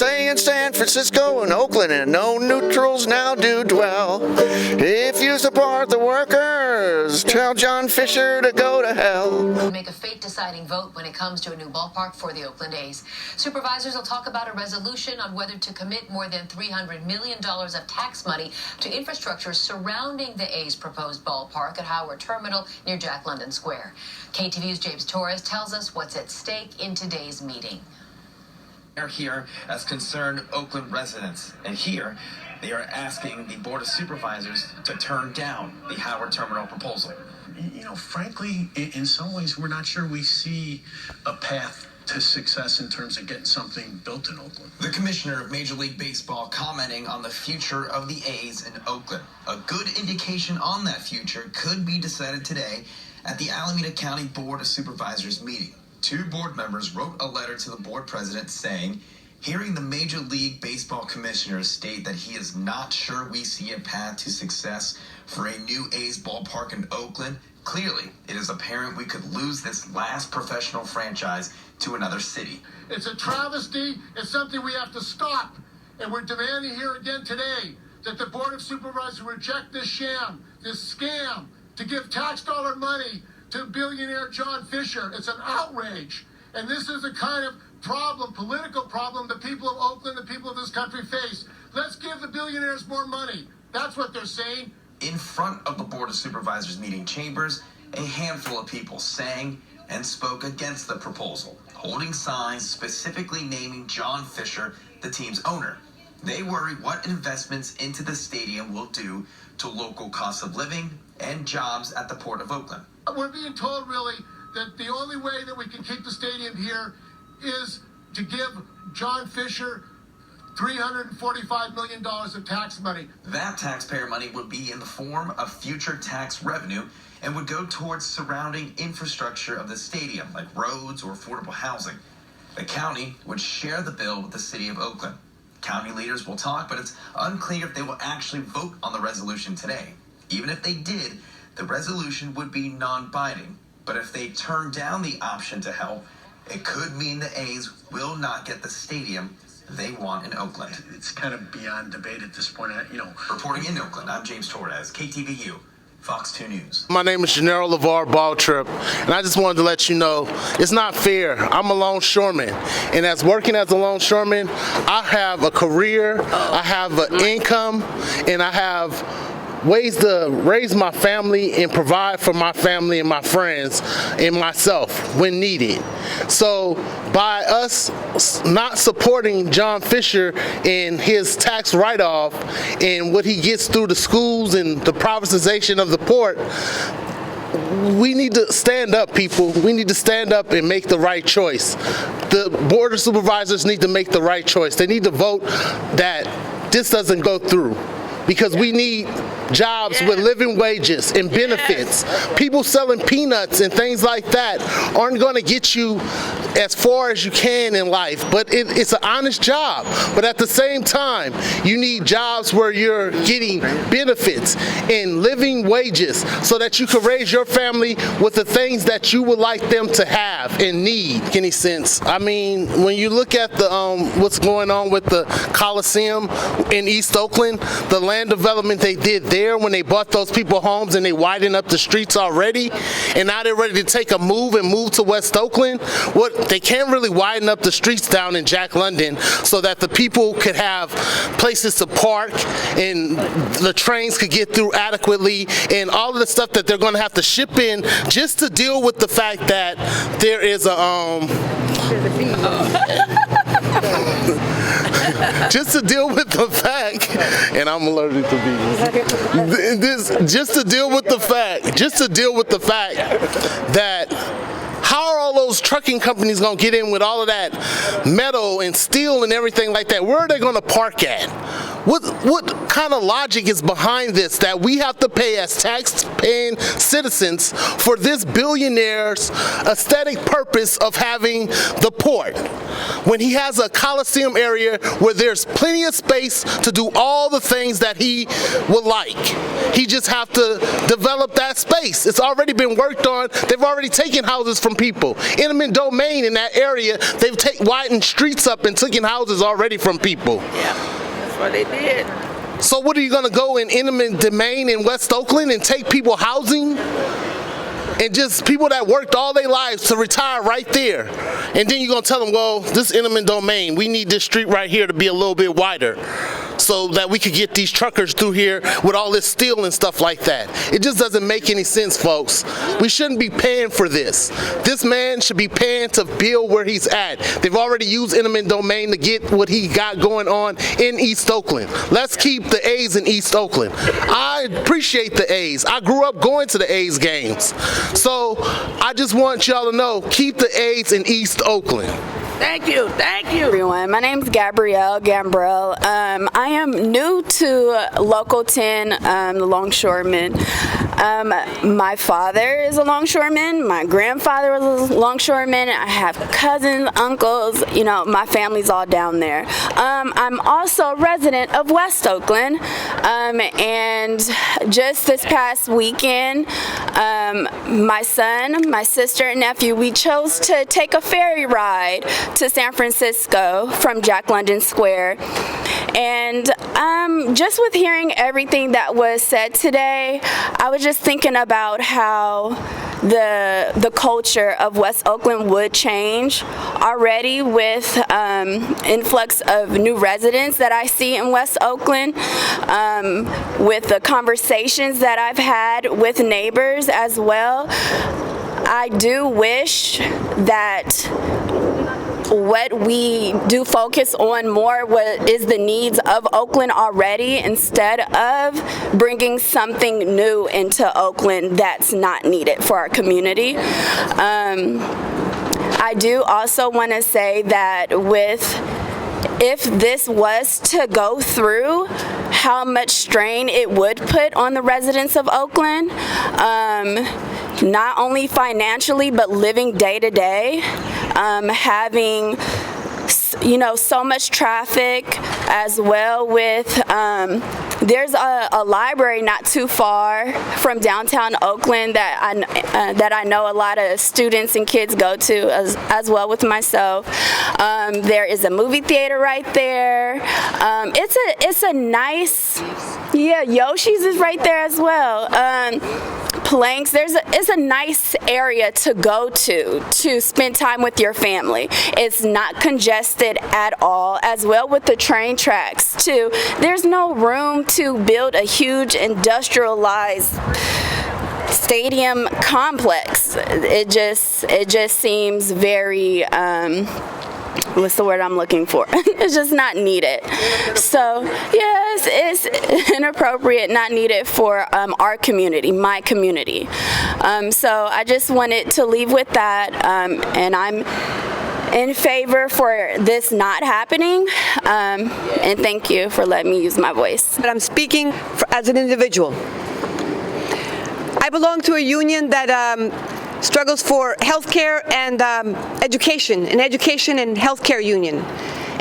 Say in San Francisco and Oakland, and no neutrals now do dwell. If you support the workers, tell John Fisher to go to hell. Make a fate-deciding vote when it comes to a new ballpark for the Oakland A's. Supervisors will talk about a resolution on whether to commit more than $300 million of tax money to infrastructure surrounding the A's proposed ballpark at Howard Terminal near Jack London Square. KTVU's James Torres tells us what's at stake in today's meeting. They're here as concerned Oakland residents, and here they are asking the Board of Supervisors to turn down the Howard Terminal proposal. You know, frankly, in some ways, we're not sure we see a path to success in terms of getting something built in Oakland. The commissioner of Major League Baseball commenting on the future of the A's in Oakland. A good indication on that future could be decided today at the Alameda County Board of Supervisors meeting. 2 board members wrote a letter to the board president saying, hearing the Major League Baseball commissioner state that he is not sure we see a path to success for a new A's ballpark in Oakland, clearly it is apparent we could lose this last professional franchise to another city. It's a travesty. It's something we have to stop. And we're demanding here again today that the Board of Supervisors reject this sham, this scam, to give tax dollar money to billionaire John Fisher. It's an outrage. And this is the kind of problem, political problem, the people of Oakland, the people of this country face. Let's give the billionaires more money. That's what they're saying. In front of the Board of Supervisors meeting chambers, a handful of people sang and spoke against the proposal, holding signs specifically naming John Fisher the team's owner. They worry what investments into the stadium will do to local cost of living and jobs at the Port of Oakland. We're being told, really, that the only way that we can keep the stadium here is to give John Fisher $345 million of tax money. That taxpayer money would be in the form of future tax revenue and would go towards surrounding infrastructure of the stadium, like roads or affordable housing. The county would share the bill with the city of Oakland. County leaders will talk, but it's unclear if they will actually vote on the resolution today. Even if they did, the resolution would be non-binding. But if they turn down the option to help, it could mean the A's will not get the stadium they want in Oakland. It's kind of beyond debate at this point. Reporting in Oakland, I'm James Torres, KTVU, Fox 2 News. My name is Janiero Baltrip, and I just wanted to let you know it's not fair. I'm a longshoreman, and as working as a longshoreman, I have a career, I have an income, and I have ways to raise my family and provide for my family and my friends and myself when needed. So by us not supporting John Fisher in his tax write-off and what he gets through the schools and the privatization of the port, we need to stand up, people. We need to stand up and make the right choice. The Board of Supervisors need to make the right choice. They need to vote that this doesn't go through, because we need jobs with living wages and benefits. People selling peanuts and things like that aren't going to get you as far as you can in life, but it's an honest job. But at the same time, you need jobs where you're getting benefits and living wages so that you can raise your family with the things that you would like them to have and need. Any sense? I mean, when you look at the what's going on with the Coliseum in East Oakland, the land development they did there when they bought those people homes and they widened up the streets already, and now they're ready to take a move and move to West Oakland. They can't really widen up the streets down in Jack London so that the people could have places to park and the trains could get through adequately, and all of the stuff that they're going to have to ship in just to deal with the fact that there is just to deal with the fact, and I'm allergic to bees. Just to deal with the fact that how are all those trucking companies going to get in with all of that metal and steel and everything like that? Where are they going to park at? What kind of logic is behind this, that we have to pay as tax-paying citizens for this billionaire's aesthetic purpose of having the port, when he has a Coliseum area where there's plenty of space to do all the things that he would like? He just have to develop that space. It's already been worked on. They've already taken houses from people. Eminent domain in that area, they've widened streets up and taken houses already from people. Yeah, that's what they did. So what, are you going to go in eminent domain in West Oakland and take people housing? And just people that worked all their lives to retire right there. And then you're going to tell them, well, this eminent domain, we need this street right here to be a little bit wider so that we could get these truckers through here with all this steel and stuff like that. It just doesn't make any sense, folks. We shouldn't be paying for this. This man should be paying to build where he's at. They've already used eminent domain to get what he got going on in East Oakland. Let's keep the A's in East Oakland. I appreciate the A's. I grew up going to the A's games. So I just want y'all to know, keep the A's in East Oakland. Thank you, thank you. Everyone, my name's Gabrielle Gambrell. I am new to Local 10, the Longshoreman. My father is a longshoreman. My grandfather was a longshoreman. I have cousins, uncles. You know, my family's all down there. I'm also a resident of West Oakland, and just this past weekend, my son, my sister, and nephew, we chose to take a ferry ride to San Francisco from Jack London Square. And just with hearing everything that was said today, I was just thinking about how the culture of West Oakland would change already with influx of new residents that I see in West Oakland, with the conversations that I've had with neighbors as well. I do wish that what we do focus on more is the needs of Oakland already, instead of bringing something new into Oakland that's not needed for our community. I do also want to say that if this was to go through, how much strain it would put on the residents of Oakland, not only financially, but living day to day, having so much traffic as well. With there's a library not too far from downtown Oakland that I know a lot of students and kids go to as well with myself. There is a movie theater right there. It's a nice, Yoshi's is right there as well. Planks, it's a nice area to go to spend time with your family. It's not congested at all, as well with the train tracks too. There's no room to build a huge industrialized stadium complex. It just seems very what's the word I'm looking for? It's just not needed. So yes, it's inappropriate, not needed for our community, my community. So I just wanted to leave with that, and I'm in favor for this not happening, and thank you for letting me use my voice. But I'm speaking as an individual. I belong to a union that struggles for healthcare and education, an education and healthcare union.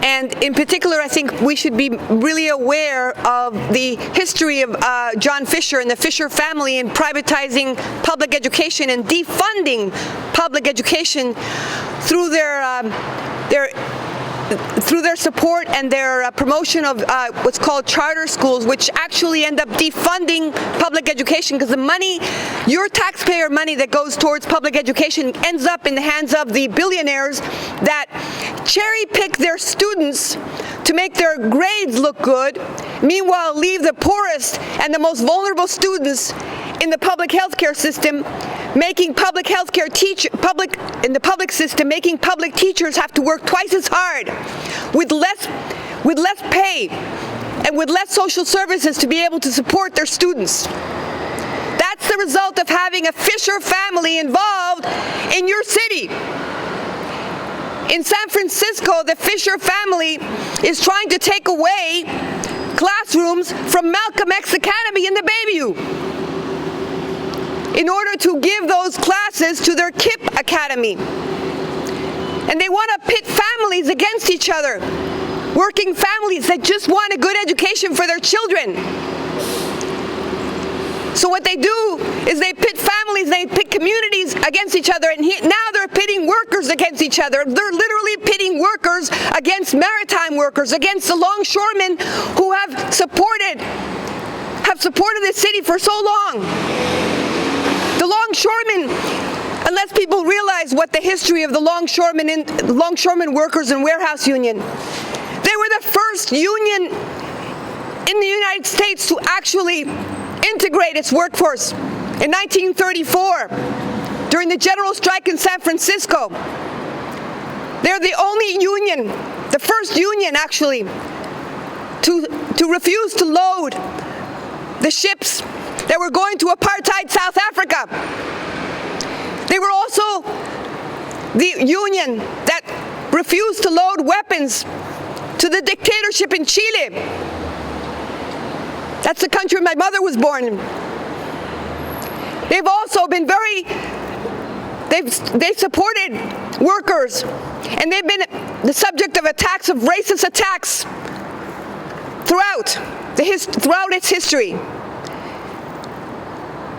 And in particular, I think we should be really aware of the history of John Fisher and the Fisher family in privatizing public education and defunding public education through their support and their promotion of what's called charter schools, which actually end up defunding public education, because the money, your taxpayer money that goes towards public education, ends up in the hands of the billionaires that cherry pick their students to make their grades look good, meanwhile leave the poorest and the most vulnerable students in the public healthcare system, making public healthcare in the public system, making public teachers have to work twice as hard with less pay and with less social services to be able to support their students. That's the result of having a Fisher family involved in your city. In San Francisco, the Fisher family is trying to take away classrooms from Malcolm X Academy in the Bayview in order to give those classes to their KIPP Academy. And they want to pit families against each other, working families that just want a good education for their children. So what they do is they pit families, they pit communities against each other, and now they're pitting workers against each other. They're literally pitting workers against maritime workers, against the longshoremen who have supported the city for so long. The longshoremen, unless people realize what the history of the longshoremen workers and warehouse union, they were the first union in the United States to actually integrate its workforce in 1934 during the general strike in San Francisco. They're the only union, the first union actually, to refuse to load the ships that were going to apartheid South Africa. They were also the union that refused to load weapons to the dictatorship in Chile. That's the country my mother was born in. They've also been they've supported workers, and they've been the subject of racist attacks throughout its history.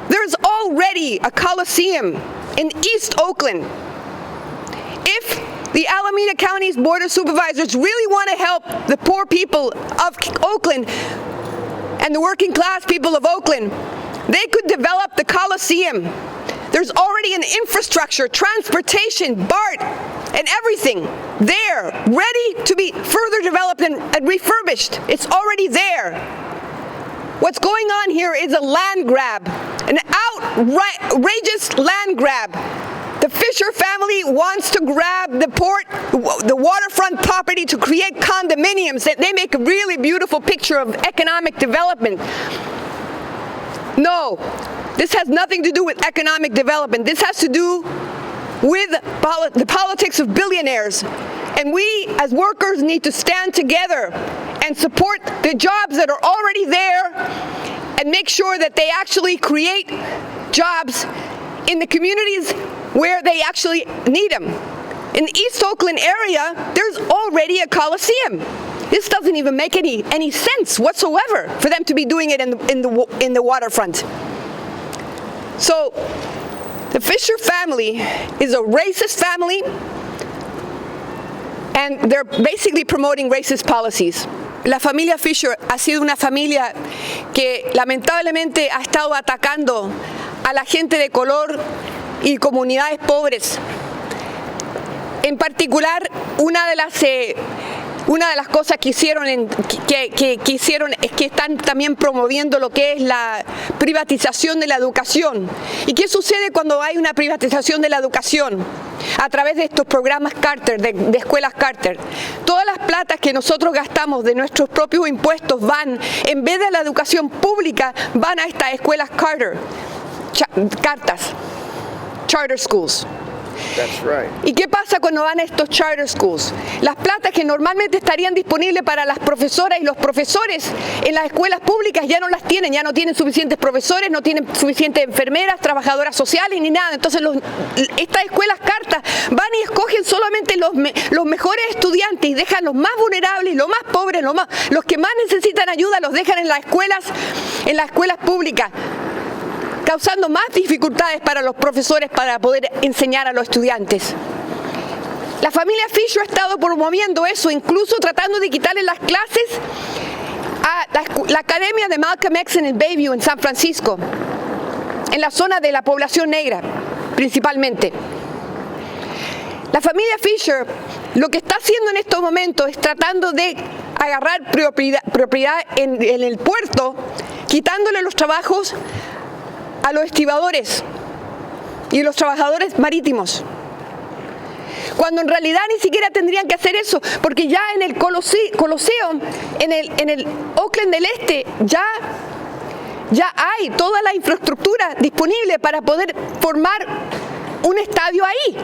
There's already a Coliseum in East Oakland. If the Alameda County's Board of Supervisors really want to help the poor people of Oakland and the working class people of Oakland, they could develop the Coliseum. There's already an infrastructure, transportation, BART, and everything there, ready to be further developed and refurbished. It's already there. What's going on here is a land grab, an outrageous land grab. The Fisher family wants to grab the waterfront property to create condominiums. They make a really beautiful picture of economic development. No, this has nothing to do with economic development. This has to do with the politics of billionaires. And we, as workers, need to stand together and support the jobs that are already there and make sure that they actually create jobs in the communities where they actually need them. In the East Oakland area, there's already a Coliseum. This doesn't even make any sense whatsoever for them to be doing it in the waterfront. So the Fisher family is a racist family, and they're basically promoting racist policies. La familia Fisher ha sido una familia que lamentablemente ha estado atacando a la gente de color y comunidades pobres. En particular, una de las cosas que hicieron es que están también promoviendo lo que es la privatización de la educación. ¿Y qué sucede cuando hay una privatización de la educación? A través de estos programas Carter, de escuelas Carter. Todas las platas que nosotros gastamos de nuestros propios impuestos van, en vez de la educación pública, van a estas escuelas Carter, charter schools. That's right. ¿Y qué pasa cuando van a estos charter schools? Las platas que normalmente estarían disponibles para las profesoras y los profesores en las escuelas públicas ya no las tienen, ya no tienen suficientes profesores, no tienen suficientes enfermeras, trabajadoras sociales ni nada. Entonces estas escuelas cartas van y escogen solamente los mejores estudiantes y dejan los más vulnerables, los más pobres, los que más necesitan ayuda, los dejan en las escuelas públicas, causando más dificultades para los profesores para poder enseñar a los estudiantes. La familia Fisher ha estado promoviendo eso, incluso tratando de quitarle las clases a la academia de Malcolm X en el Bayview, en San Francisco, en la zona de la población negra, principalmente. La familia Fisher lo que está haciendo en estos momentos es tratando de agarrar propiedad en el puerto, quitándole los trabajos a los estibadores y los trabajadores marítimos, cuando en realidad ni siquiera tendrían que hacer eso, porque ya en el Coliseum, en el Oakland del Este, ya hay toda la infraestructura disponible para poder formar un estadio ahí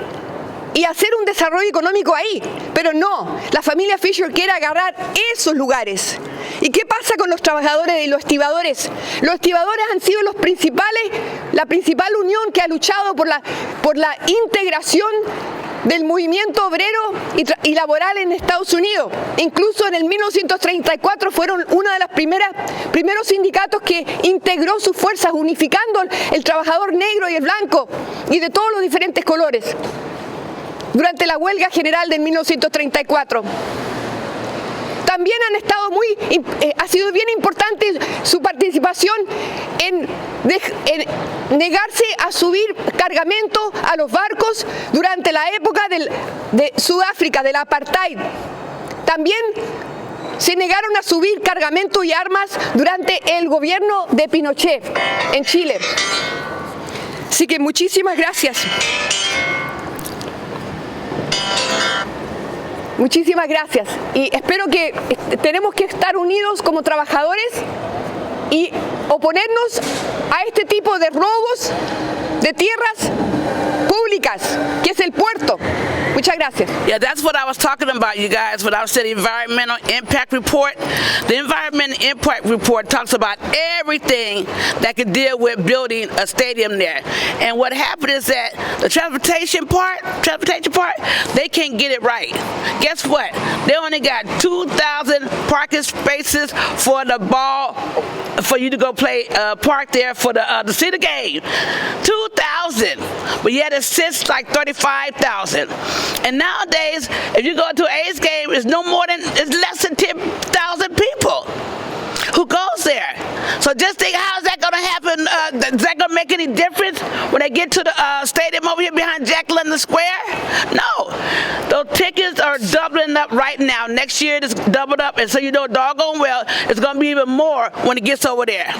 y hacer un desarrollo económico ahí. Pero no, la familia Fisher quiere agarrar esos lugares ¿Y qué pasa con los trabajadores y los estibadores? Los estibadores han sido la principal unión que ha luchado por la integración del movimiento obrero y laboral en Estados Unidos. Incluso en el 1934 fueron uno de los primeros sindicatos que integró sus fuerzas, unificando el trabajador negro y el blanco y de todos los diferentes colores durante la huelga general de 1934. También ha sido bien importante su participación en negarse a subir cargamento a los barcos durante la época de Sudáfrica, del apartheid. También se negaron a subir cargamento y armas durante el gobierno de Pinochet en Chile. Así que muchísimas gracias. Muchísimas gracias y espero que tenemos que estar unidos como trabajadores y oponernos a este tipo de robos de tierras públicas, que es el puerto. Muchas gracias. Yeah, that's what I was talking about, you guys, when I was saying the environmental impact report. The environmental impact report talks about everything that could deal with building a stadium there. And what happened is that the transportation part, they can't get it right. Guess what? They only got 2,000 parking spaces for the ball, for you to go play park there for to see the game. 2,000, but yet it sits like 35,000. And nowadays, if you go to an A's game, it's less than 10,000 people who goes there. So just think, how is that going to happen? Is that going to make any difference when they get to the stadium over here behind Jack London Square? No. Those tickets are doubling up right now. Next year, it's doubled up. And so you know doggone well, it's going to be even more when it gets over there.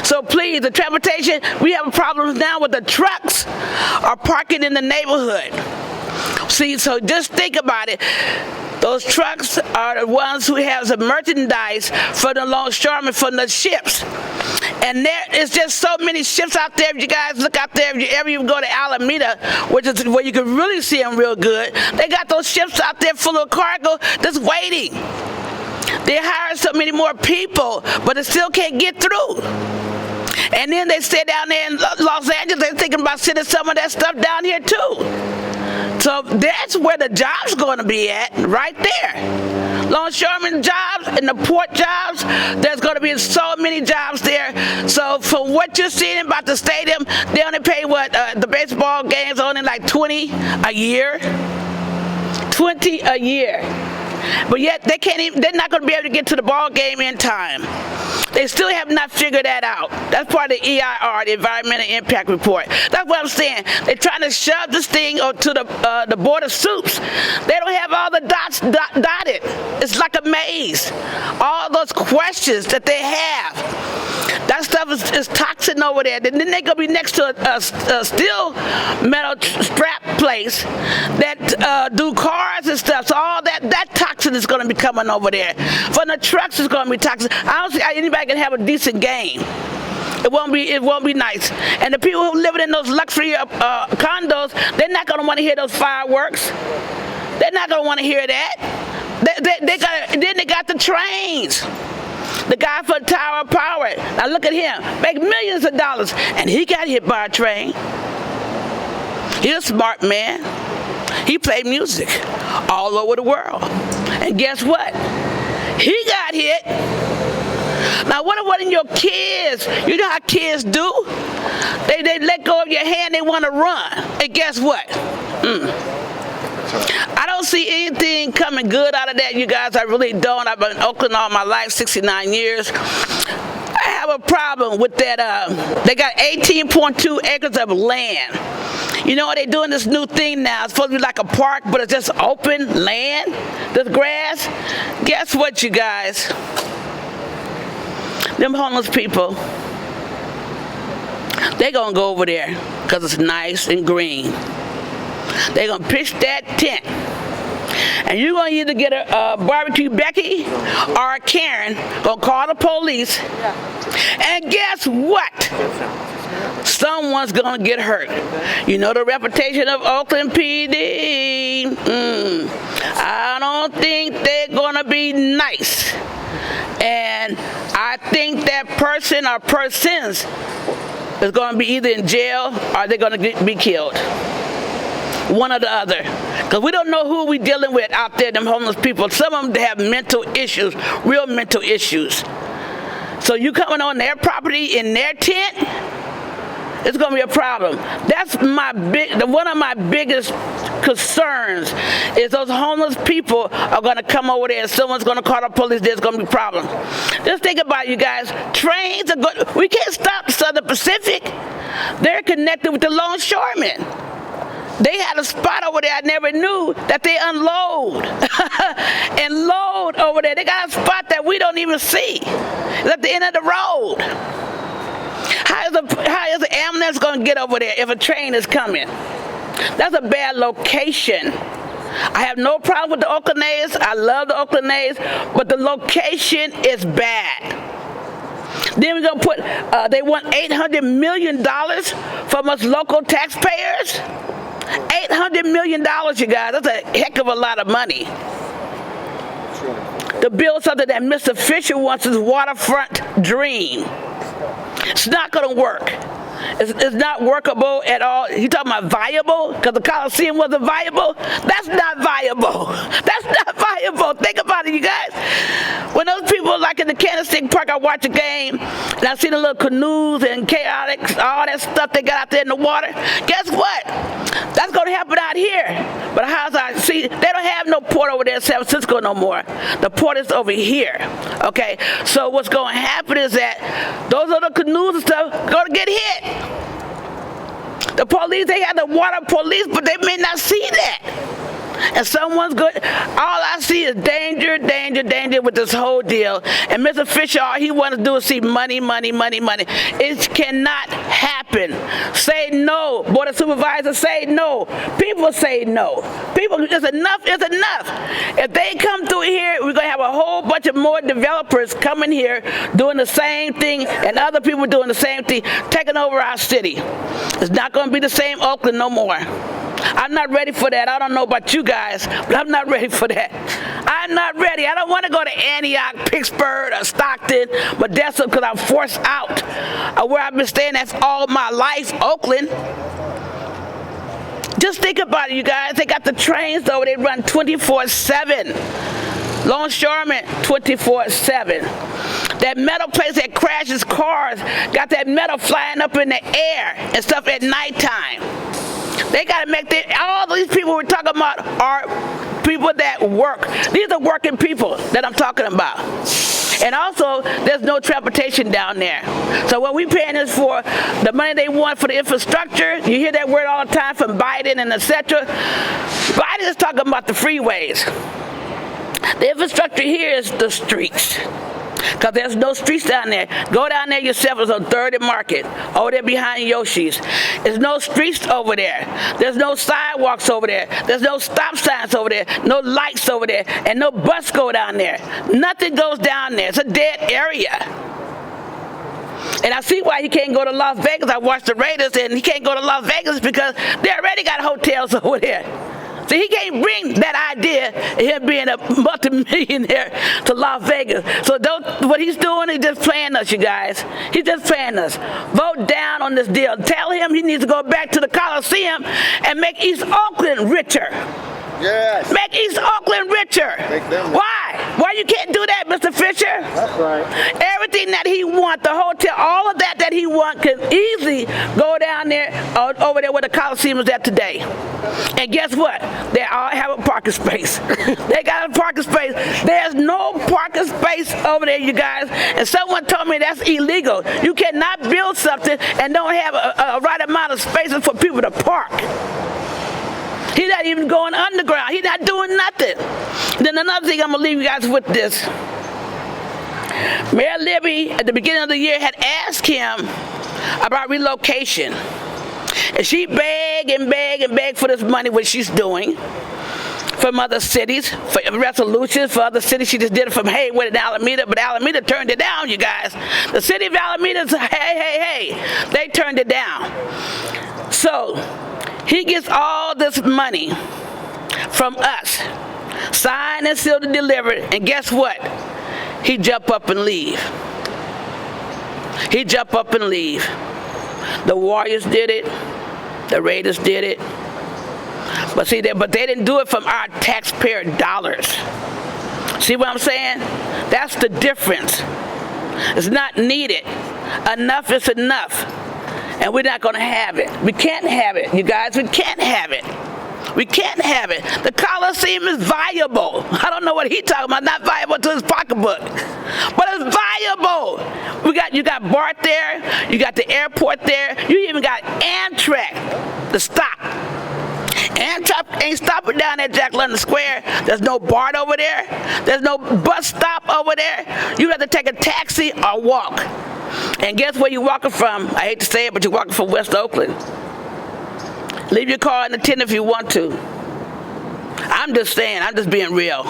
So please, the transportation, we have problems now with the trucks are parking in the neighborhood. See, so just think about it. Those trucks are the ones who have the merchandise for the longshoremen from the ships. And there is just so many ships out there. If you guys look out there, if you ever even go to Alameda, which is where you can really see them real good, they got those ships out there full of cargo just waiting. They hire so many more people, but it still can't get through. And then they stay down there in Los Angeles, they're thinking about sending some of that stuff down here too. So that's where the jobs going to be at, right there. Longshoreman jobs and the port jobs, there's going to be so many jobs there. So for what you're seeing about the stadium, they only pay the baseball games only like $20 a year. $20 a year. But yet they're not going to be able to get to the ball game in time. They still have not figured that out. That's part of the EIR, the Environmental Impact Report. That's what I'm saying. They're trying to shove this thing to the Board of Soups. They don't have all the dots dotted. It's like a maze. All those questions that they have. That stuff is toxin over there. Then they're going to be next to a steel metal strap place that do cars and stuff. So all that toxin is going to be coming over there. From the trucks, it's going to be toxin. I don't see how anybody can have a decent game. It won't be nice. And the people who live in those luxury condos, they're not going to want to hear those fireworks. They're not going to want to hear that. Then they got the trains. The guy for the Tower of Power. Now look at him, make millions of dollars, and he got hit by a train. He's a smart man. He played music all over the world. And guess what? He got hit. Now what if one of your kids, you know how kids do? They let go of your hand, they want to run. And guess what? I don't see anything coming good out of that, you guys. I really don't. I've been in Oakland all my life, 69 years. I have a problem with that. They got 18.2 acres of land. You know, they're doing this new thing now. It's supposed to be like a park, but it's just open land, this grass. Guess what, you guys? Them homeless people, they're going to go over there because it's nice and green. They're going to pitch that tent. And you're going to either get a barbecue Becky or a Karen going to call the police. And guess what? Someone's going to get hurt. You know the reputation of Oakland PD? I don't think they're going to be nice. And I think that person or persons is going to be either in jail or they're going to be killed. One or the other. Because we don't know who we're dealing with out there, them homeless people. Some of them have mental issues, real mental issues. So you coming on their property in their tent, it's going to be a problem. That's one of my biggest concerns is those homeless people are going to come over there and someone's going to call the police. There's going to be problems. Just think about it, you guys. Trains are good. We can't stop the Southern Pacific. They're connected with the Longshoreman. They had a spot over there I never knew that they unload and load over there. They got a spot that we don't even see. It's at the end of the road. How is the ambulance going to get over there if a train is coming? That's a bad location. I have no problem with the Oakland A's. I love the Oakland A's, but the location is bad. Then we're going to put, they want $800 million from us local taxpayers. $800 million, you guys. That's a heck of a lot of money. To build something that Mr. Fisher wants his waterfront dream. It's not going to work. It's not workable at all. You talking about viable? Because the Coliseum wasn't viable? That's not viable. That's not viable. Think about it, you guys. When those people, like in the Candlestick Park, I watch a game, and I see the little canoes and chaotic, all that stuff they got out there in the water. Guess what? That's going to happen out here. But see, they don't have no port over there in San Francisco no more. The port is over here. Okay? So what's going to happen is that those other canoes and stuff going to get hit. The police, they have the water police, but they may not see that. And someone's good. All I see is danger, danger, danger with this whole deal. And Mr. Fisher, all he wants to do is see money, money, money, money. It cannot happen. Say no. Board of Supervisors say no. People say no. People, it's enough, it's enough. If they come through here, we're going to have a whole bunch of more developers coming here doing the same thing and other people doing the same thing, taking over our city. It's not going to be the same Oakland no more. I'm not ready for that. I don't know about you guys, but I'm not ready for that. I'm not ready. I don't want to go to Antioch, Pittsburgh, or Stockton, but that's because I'm forced out of where I've been staying that's all my life, Oakland. Just think about it, you guys. They got the trains, though. They run 24/7. Longshoreman, 24/7. That metal place that crashes cars, got that metal flying up in the air and stuff at nighttime. They got to make all these people we're talking about are people that work. These are working people that I'm talking about. And also, there's no transportation down there. So what we paying is for the money they want for the infrastructure. You hear that word all the time from Biden and etc. Biden is talking about the freeways. The infrastructure here is the streets. Because there's no streets down there. Go down there yourself. It's on 3rd and Market. Over there behind Yoshi's. There's no streets over there. There's no sidewalks over there. There's no stop signs over there. No lights over there. And no bus go down there. Nothing goes down there. It's a dead area. And I see why he can't go to Las Vegas. I watched the Raiders and he can't go to Las Vegas because they already got hotels over there. So he can't bring that idea of him being a multimillionaire to Las Vegas. So what he's doing is just playing us, you guys. He's just playing us. Vote down on this deal. Tell him he needs to go back to the Coliseum and make East Oakland richer. Yes. Make East Oakland richer. Why? Why you can't do that, Mr. Fisher? That's right. Everything that he wants, the hotel, all of that he wants can easily go down there, over there where the Coliseum is at today. And guess what? They all have a parking space. They got a parking space. There's no parking space over there, you guys. And someone told me that's illegal. You cannot build something and don't have a right amount of spaces for people to park. He's not even going underground. He's not doing nothing. Then another thing, I'm going to leave you guys with this. Mayor Libby, at the beginning of the year, had asked him about relocation. And she begged and begged and begged for this money, which she's doing, from other cities, for resolutions for other cities. She just did it from Haywood and Alameda, but Alameda turned it down, you guys. The city of Alameda, hey, they turned it down. So he gets all this money from us, signed and sealed and delivered, and guess what? he jump up and leave. He jump up and leave. The Warriors did it. The Raiders did it. But see, they didn't do it from our taxpayer dollars. See what I'm saying? That's the difference. It's not needed. Enough is enough. And we're not going to have it. We can't have it, you guys. We can't have it. We can't have it. The Coliseum is viable. I don't know what he's talking about. Not viable to his pocketbook. But it's viable. You got BART there. You got the airport there. You even got Amtrak, the stop. Amtrak ain't stopping down at Jack London Square. There's no BART over there. There's no bus stop over there. You have to take a taxi or walk. And guess where you're walking from? I hate to say it, but you're walking from West Oakland. Leave your car in the tent if you want to. I'm just saying, I'm just being real.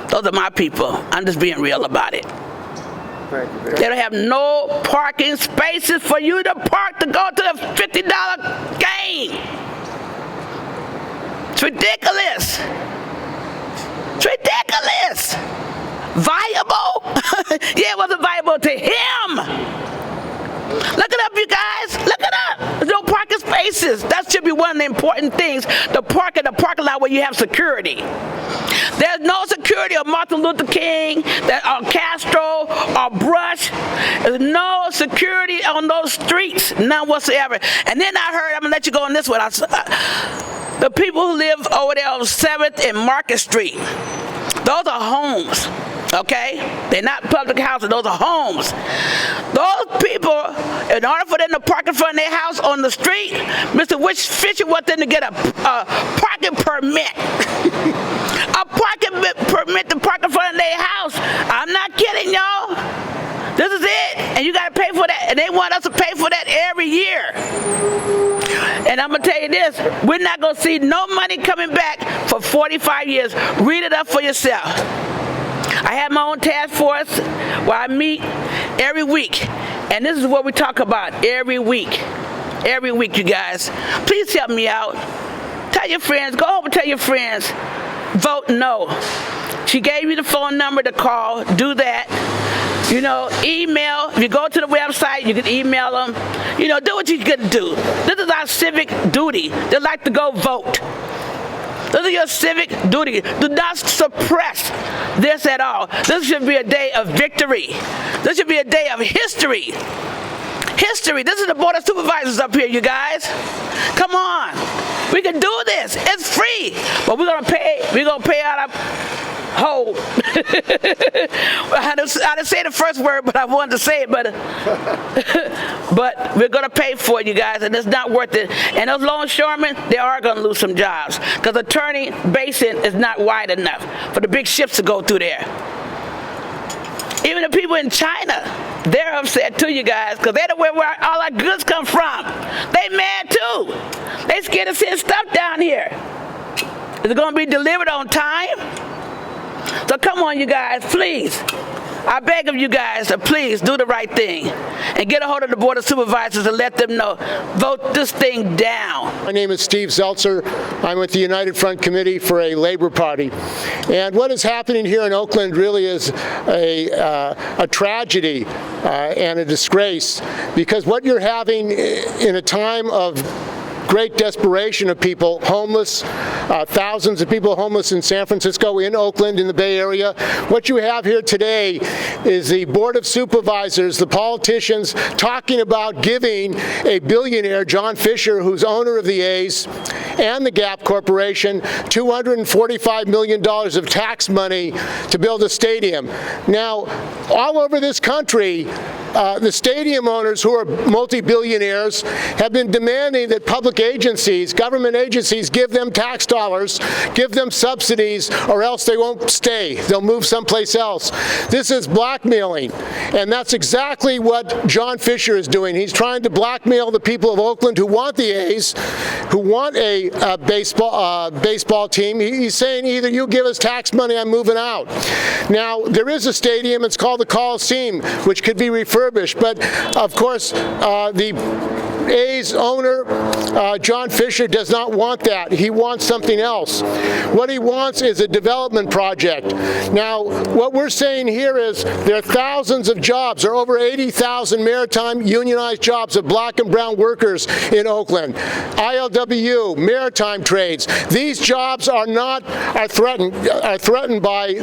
Those are my people. I'm just being real about it. They don't have no parking spaces for you to park to go to the $50 game. It's ridiculous. It's ridiculous. Viable? Yeah, it wasn't viable to him. Look it up, you guys. Look it up. There's no parking spaces. That should be one of the important things. The parking lot where you have security. There's no security of Martin Luther King, or Castro, or Brush. There's no security on those streets, none whatsoever. And then I heard, I'm gonna let you go on this one. The people who live over there on 7th and Market Street, those are homes. Okay? They're not public houses, those are homes. Those people, in order for them to park in front of their house on the street, Mr. Fisher wants them to get a parking permit. A parking permit to park in front of their house. I'm not kidding, y'all. This is it. And you got to pay for that. And they want us to pay for that every year. And I'm going to tell you this. We're not going to see no money coming back for 45 years. Read it up for yourself. I have my own task force where I meet every week. And this is what we talk about every week. Every week, you guys. Please help me out. Tell your friends. Go home and tell your friends. Vote no. She gave you the phone number to call. Do that. You know, email. If you go to the website, you can email them. You know, do what you can do. This is our civic duty. They like to go vote. This is your civic duty. Do not suppress this at all. This should be a day of victory. This should be a day of history. History. This is the Board of Supervisors up here, you guys. Come on. We can do this. It's free. But we're gonna pay out our whole. I didn't say the first word, but I wanted to say it, but we're gonna pay for it, you guys, and it's not worth it. And those longshoremen, they are gonna lose some jobs because the turning basin is not wide enough for the big ships to go through there. Even the people in China, they're upset too, you guys, because they don't know where all our goods come from. They mad too. They scared to send stuff down here. Is it going to be delivered on time? So come on, you guys, please. I beg of you guys to please do the right thing and get a hold of the Board of Supervisors and let them know. Vote this thing down. My name is Steve Zeltzer. I'm with the United Front Committee for a Labor Party. And what is happening here in Oakland really is a tragedy and a disgrace, because what you're having in a time of great desperation of people homeless, thousands of people homeless in San Francisco, in Oakland, in the Bay Area. What you have here today is the Board of Supervisors, the politicians, talking about giving a billionaire, John Fisher, who's owner of the A's and the Gap Corporation, $245 million of tax money to build a stadium. Now, all over this country, the stadium owners, who are multi-billionaires, have been demanding that public agencies, government agencies, give them tax dollars, give them subsidies, or else they won't stay. They'll move someplace else. This is blackmailing, and that's exactly what John Fisher is doing. He's trying to blackmail the people of Oakland who want the A's, who want a baseball team. He's saying, either you give us tax money, I'm moving out. Now, there is a stadium, it's called the Coliseum, which could be refurbished, but of course, the A's owner, John Fisher, does not want that. He wants something else. What he wants is a development project. Now, what we're saying here is there are thousands of jobs. There are over 80,000 maritime unionized jobs of black and brown workers in Oakland. ILWU, maritime trades. These jobs are threatened by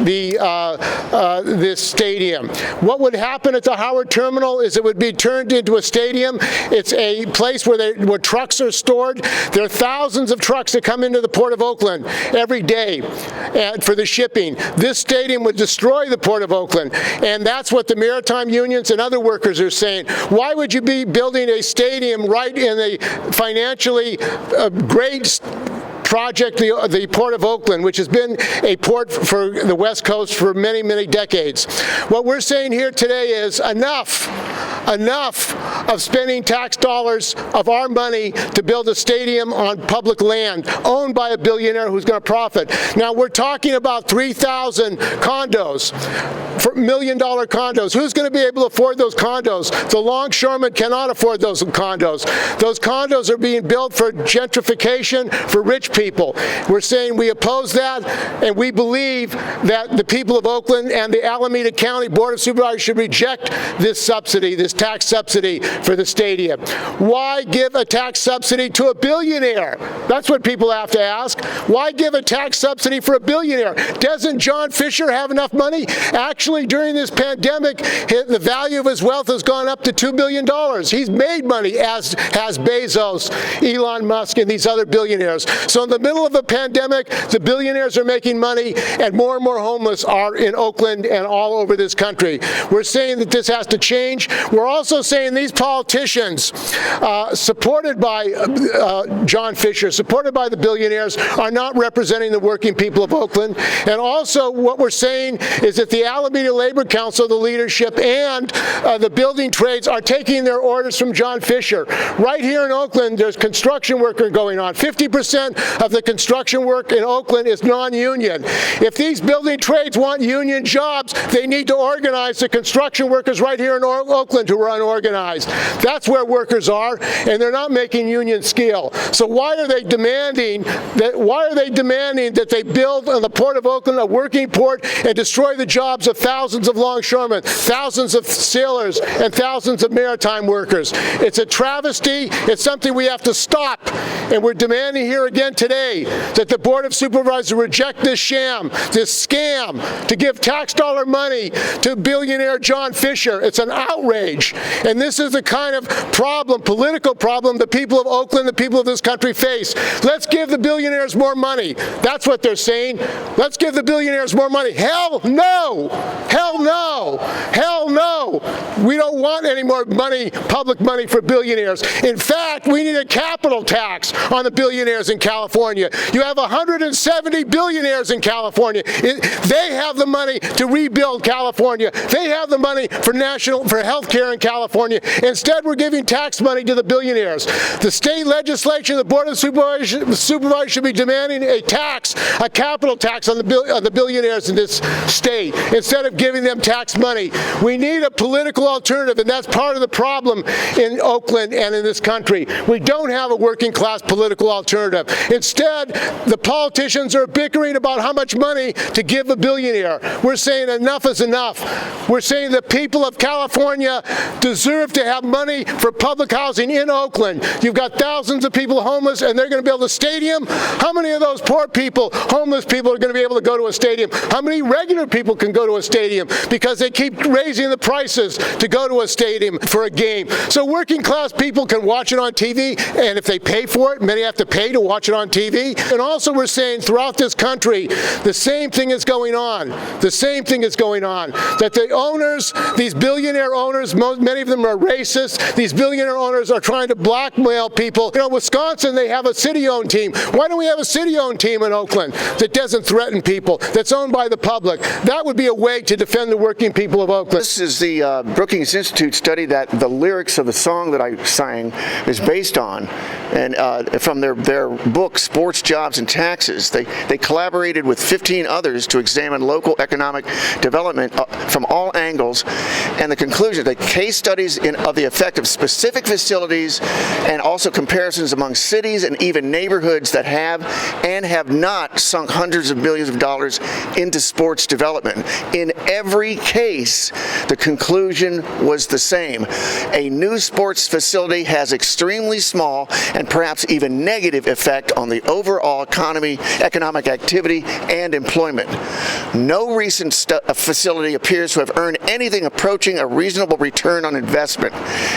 this stadium. What would happen at the Howard Terminal is it would be turned into a stadium. It's a place where trucks are stored. There are thousands of trucks that come into the Port of Oakland every day for the shipping. This stadium would destroy the Port of Oakland, and that's what the maritime unions and other workers are saying. Why would you be building a stadium right in a financially great project, the Port of Oakland, which has been a port for the West Coast for many, many decades? What we're saying here today is enough of spending tax dollars of our money to build a stadium on public land owned by a billionaire who's going to profit. Now, we're talking about 3,000 condos, $1 million condos. Who's going to be able to afford those condos? The Longshoreman cannot afford those condos. Those condos are being built for gentrification, for rich people. We're saying we oppose that, and we believe that the people of Oakland and the Alameda County Board of Supervisors should reject this subsidy, this tax subsidy for the stadium. Why give a tax subsidy to a billionaire? That's what people have to ask. Why give a tax subsidy for a billionaire? Doesn't John Fisher have enough money? Actually, during this pandemic, the value of his wealth has gone up to $2 billion. He's made money, as has Bezos, Elon Musk, and these other billionaires. So in the middle of a pandemic, the billionaires are making money, and more homeless are in Oakland and all over this country. We're saying that this has to change. We're also saying these politicians, supported by John Fisher, supported by the billionaires, are not representing the working people of Oakland. And also what we're saying is that the Alameda Labor Council, the leadership, and the building trades are taking their orders from John Fisher. Right here in Oakland, there's construction work going on. 50% of the construction work in Oakland is non-union. If these building trades want union jobs, they need to organize the construction workers right here in Oakland who are unorganized. That's where workers are, and they're not making union scale. So why are they demanding that they build on the Port of Oakland a working port and destroy the jobs of thousands of longshoremen, thousands of sailors, and thousands of maritime workers? It's a travesty. It's something we have to stop, and we're demanding here again today that the Board of Supervisors reject this sham, this scam to give tax dollar money to billionaire John Fisher. It's an outrage, and this is the kind of problem, political problem, the people of Oakland, the people of this country face. Let's give the billionaires more money. That's what they're saying. Let's give the billionaires more money. Hell no! Hell no! Hell no! We don't want any more money, public money for billionaires. In fact, we need a capital tax on the billionaires in California. You have 170 billionaires in California. They have the money to rebuild California. They have the money for health care in California. Instead, we're giving tax money to the billionaires. The state legislature, the Board of Supervisors should be demanding a capital tax on the billionaires in this state, instead of giving them tax money. We need a political alternative, and that's part of the problem in Oakland and in this country. We don't have a working class political alternative. Instead, the politicians are bickering about how much money to give a billionaire. We're saying enough is enough. We're saying the people of California deserve to have money for public housing in Oakland. You've got thousands of people homeless, and they're going to build a stadium. How many of those poor people, homeless people, are going to be able to go to a stadium? How many regular people can go to a stadium? Because they keep raising the prices to go to a stadium for a game. So working class people can watch it on TV, and if they pay for it, many have to pay to watch it on TV. And also we're saying throughout this country, the same thing is going on. The same thing is going on. That the owners, these billionaire owners, many of them are racist. These billionaire owners are trying to blackmail people. You know, Wisconsin, they have a city-owned team. Why don't we have a city-owned team in Oakland that doesn't threaten people, that's owned by the public? That would be a way to defend the working people of Oakland. This is the Brookings Institute study that the lyrics of the song that I sang is based on, and from their book, Sports, Jobs, and Taxes. They collaborated with 15 others to examine local economic development from all angles, and the conclusion, the case studies of the effect of specific facilities and also comparisons among cities and even neighborhoods that have and have not sunk hundreds of millions of dollars into sports development. In every case, the conclusion was the same. A new sports facility has extremely small and perhaps even negative effect on the overall economic activity and employment. No recent facility appears to have earned anything approaching a reasonable return on investment.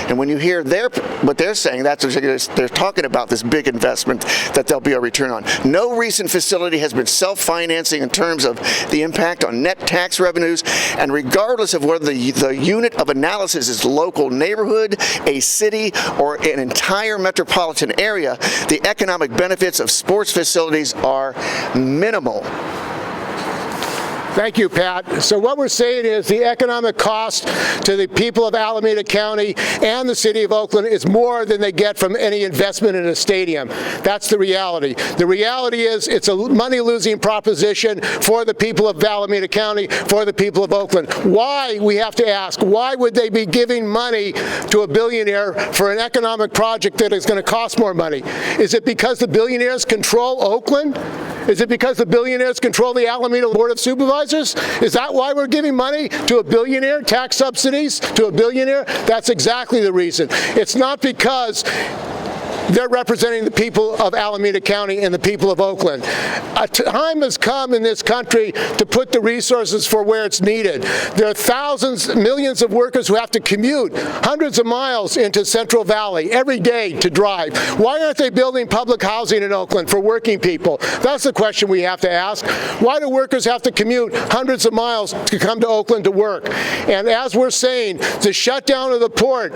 And when you hear what they're saying, that's they're talking about this big investment that there'll be a return on. No recent facility has been self-financing in terms of the impact on net tax revenues, and regardless of whether the unit of analysis is local neighborhood, a city, or an entire metropolitan area, the economic benefits of sports facilities are minimal. Thank you, Pat. So what we're saying is the economic cost to the people of Alameda County and the city of Oakland is more than they get from any investment in a stadium. That's the reality. The reality is it's a money-losing proposition for the people of Alameda County, for the people of Oakland. Why, we have to ask, why would they be giving money to a billionaire for an economic project that is going to cost more money? Is it because the billionaires control Oakland? Is it because the billionaires control the Alameda Board of Supervisors? Is that why we're giving money to a billionaire, tax subsidies to a billionaire? That's exactly the reason. It's not because they're representing the people of Alameda County and the people of Oakland. A time has come in this country to put the resources for where it's needed. There are thousands, millions of workers who have to commute hundreds of miles into Central Valley every day to drive. Why aren't they building public housing in Oakland for working people? That's the question we have to ask. Why do workers have to commute hundreds of miles to come to Oakland to work? And as we're saying, the shutdown of the port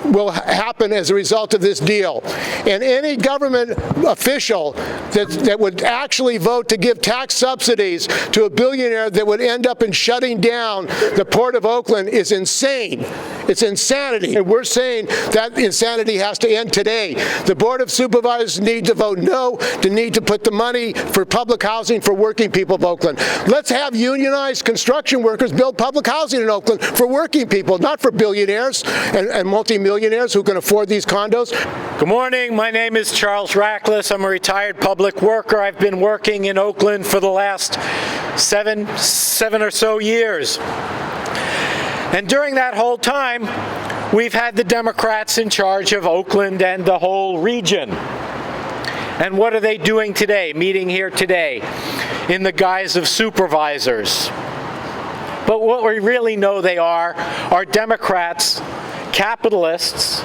will happen as a result of this deal. And any government official that would actually vote to give tax subsidies to a billionaire that would end up in shutting down the Port of Oakland is insane. It's insanity. And we're saying that insanity has to end today. The Board of Supervisors need to vote no, to need to put the money for public housing for working people of Oakland. Let's have unionized construction workers build public housing in Oakland for working people, not for billionaires and multi-millionaires who can afford these condos. Good morning. My name is Charles Rackless. I'm a retired public worker. I've been working in Oakland for the last seven or so years. And during that whole time, we've had the Democrats in charge of Oakland and the whole region. And what are they doing today, meeting here today, in the guise of supervisors? But what we really know they are Democrats, capitalists,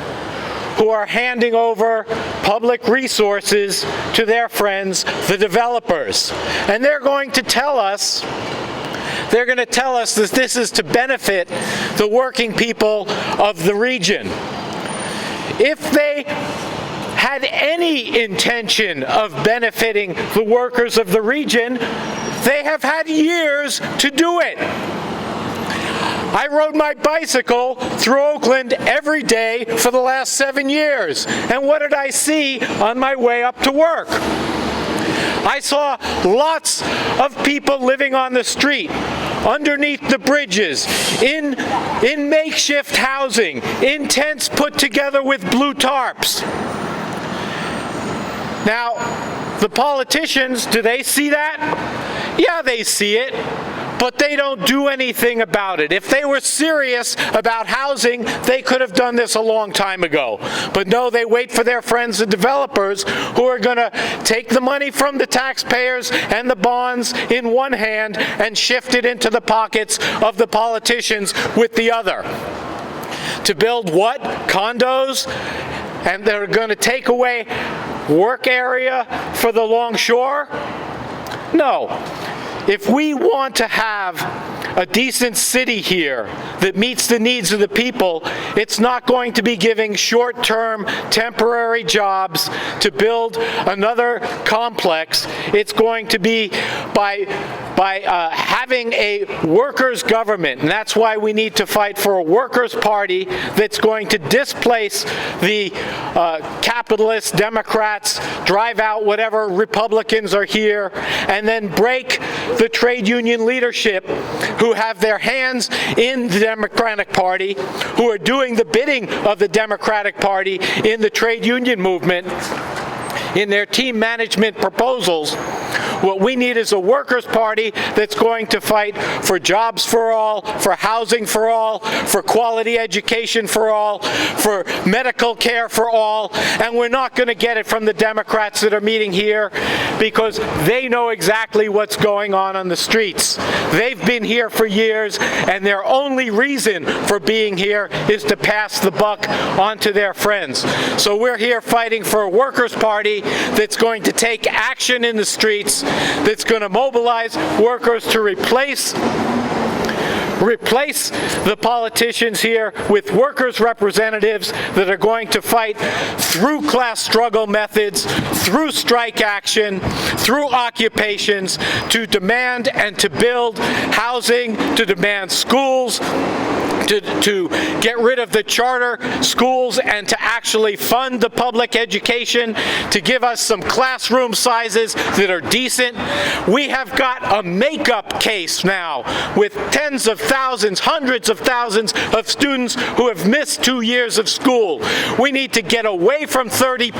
who are handing over public resources to their friends, the developers. And they're going to tell us that this is to benefit the working people of the region. If they had any intention of benefiting the workers of the region, they have had years to do it. I rode my bicycle through Oakland every day for the last 7 years. And what did I see on my way up to work? I saw lots of people living on the street, underneath the bridges, in makeshift housing, in tents put together with blue tarps. Now, the politicians, do they see that? Yeah, they see it. But they don't do anything about it. If they were serious about housing, they could have done this a long time ago. But no, they wait for their friends, the developers, who are going to take the money from the taxpayers and the bonds in one hand and shift it into the pockets of the politicians with the other. To build what? Condos? And they're going to take away work area for the Longshore? No. If we want to have a decent city here that meets the needs of the people, it's not going to be giving short-term, temporary jobs to build another complex. It's going to be by having a workers' government, and that's why we need to fight for a workers' party that's going to displace the capitalist Democrats, drive out whatever Republicans are here, and then break the trade union leadership who have their hands in the Democratic Party, who are doing the bidding of the Democratic Party in the trade union movement, in their team management proposals. What we need is a workers' party that's going to fight for jobs for all, for housing for all, for quality education for all, for medical care for all, and we're not going to get it from the Democrats that are meeting here because they know exactly what's going on the streets. They've been here for years, and their only reason for being here is to pass the buck on to their friends. So we're here fighting for a workers' party that's going to take action in the streets, that's going to mobilize workers to replace the politicians here with workers' representatives that are going to fight through class struggle methods, through strike action, through occupations, to demand and to build housing, to demand schools, to get rid of the charter schools and to actually fund the public education, to give us some classroom sizes that are decent. We have got a makeup case now with tens of thousands, hundreds of thousands of students who have missed 2 years of school. We need to get away from 30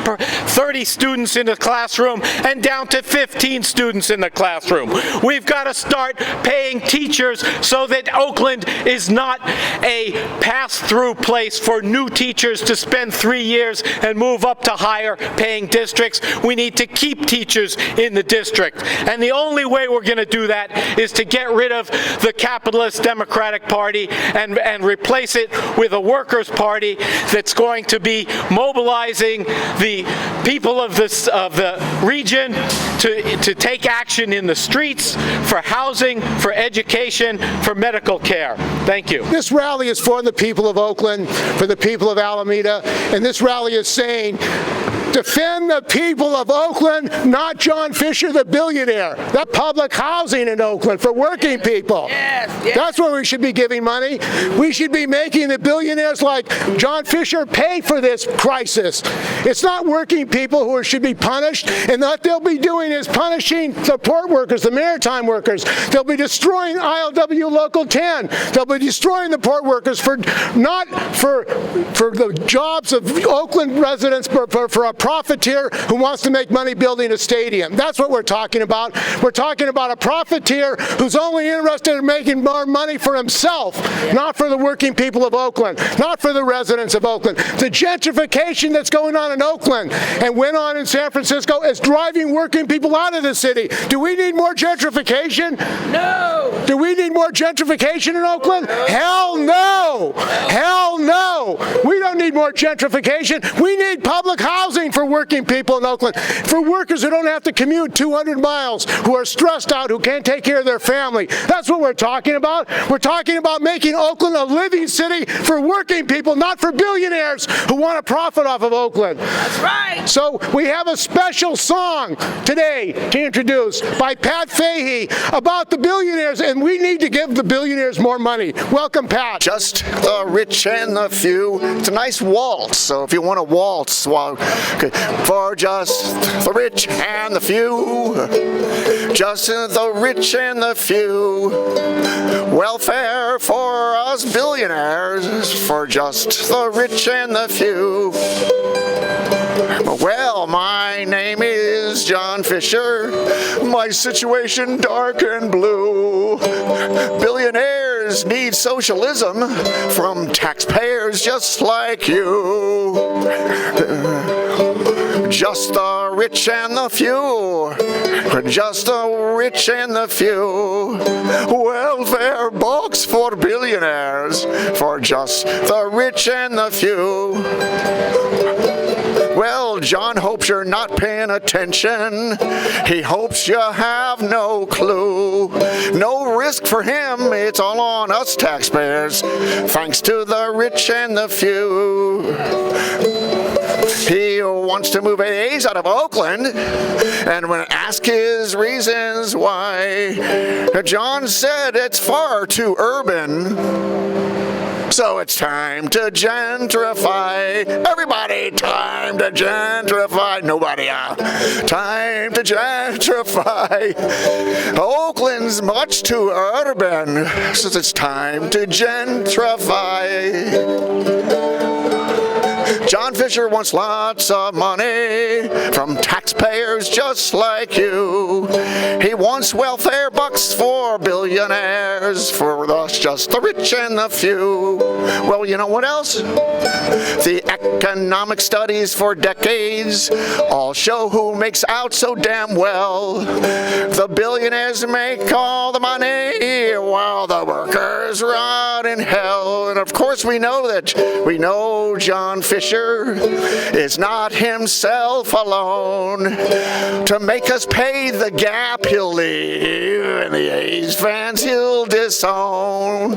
students in the classroom and down to 15 students in the classroom. We've got to start paying teachers so that Oakland is not a pass-through place for new teachers to spend 3 years and move up to higher paying districts. We need to keep teachers in the district. And the only way we're going to do that is to get rid of the capitalist Democratic Party and replace it with a workers' party that's going to be mobilizing the people of the region to take action in the streets for housing, for education, for medical care. Thank you. This rally is for the people of Oakland, for the people of Alameda, and this rally is saying, defend the people of Oakland, not John Fisher, the billionaire. The public housing in Oakland for working people. Yes, yes. That's where we should be giving money. We should be making the billionaires like John Fisher pay for this crisis. It's not working people who should be punished, and what they'll be doing is punishing the port workers, the maritime workers. They'll be destroying ILWU Local 10. They'll be destroying the port workers for the jobs of Oakland residents, but for a profiteer who wants to make money building a stadium. That's what we're talking about. We're talking about a profiteer who's only interested in making more money for himself, not for the working people of Oakland, not for the residents of Oakland. The gentrification that's going on in Oakland and went on in San Francisco is driving working people out of the city. Do we need more gentrification? No. Do we need more gentrification in Oakland? Hell no. Hell no. We don't need more gentrification. We need public housing for working people in Oakland, for workers who don't have to commute 200 miles, who are stressed out, who can't take care of their family. That's what we're talking about. We're talking about making Oakland a living city for working people, not for billionaires who want to profit off of Oakland. That's right. So we have a special song today to introduce by Pat Fahey about the billionaires, and we need to give the billionaires more money. Welcome, Pat. Just the rich and the few. It's a nice waltz, so if you want to waltz, well, for just the rich and the few, just the rich and the few, welfare for us billionaires, for just the rich and the few. Well, my name is John Fisher, my situation dark and blue. Billionaires need socialism from taxpayers just like you. Just the rich and the few, just the rich and the few. Welfare box for billionaires, for just the rich and the few. Well, John hopes you're not paying attention. He hopes you have no clue. No risk for him, it's all on us taxpayers, thanks to the rich and the few. He wants to move A's out of Oakland, and when asked his reasons why, John said it's far too urban. So it's time to gentrify. Everybody, time to gentrify. Nobody out. Time to gentrify. Oakland's much too urban, so it's time to gentrify. John Fisher wants lots of money from taxpayers just like you. He wants welfare bucks for billionaires, for us just the rich and the few. Well, you know what else? The economic studies for decades all show who makes out so damn well. The billionaires make all the money while the workers rot in hell. And of course we know John Fisher is not himself alone. To make us pay the gap he'll leave, and the A's fans he'll disown.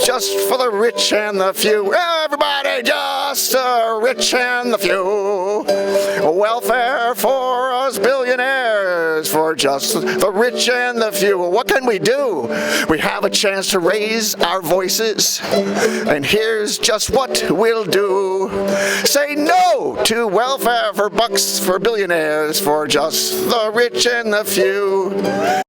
Just for the rich and the few. Everybody, just the rich and the few. Welfare for us billionaires, for just the rich and the few. What can we do? We have a chance to raise our voices, and here's just what we'll do. Say no to welfare for bucks for billionaires, for just the rich and the few.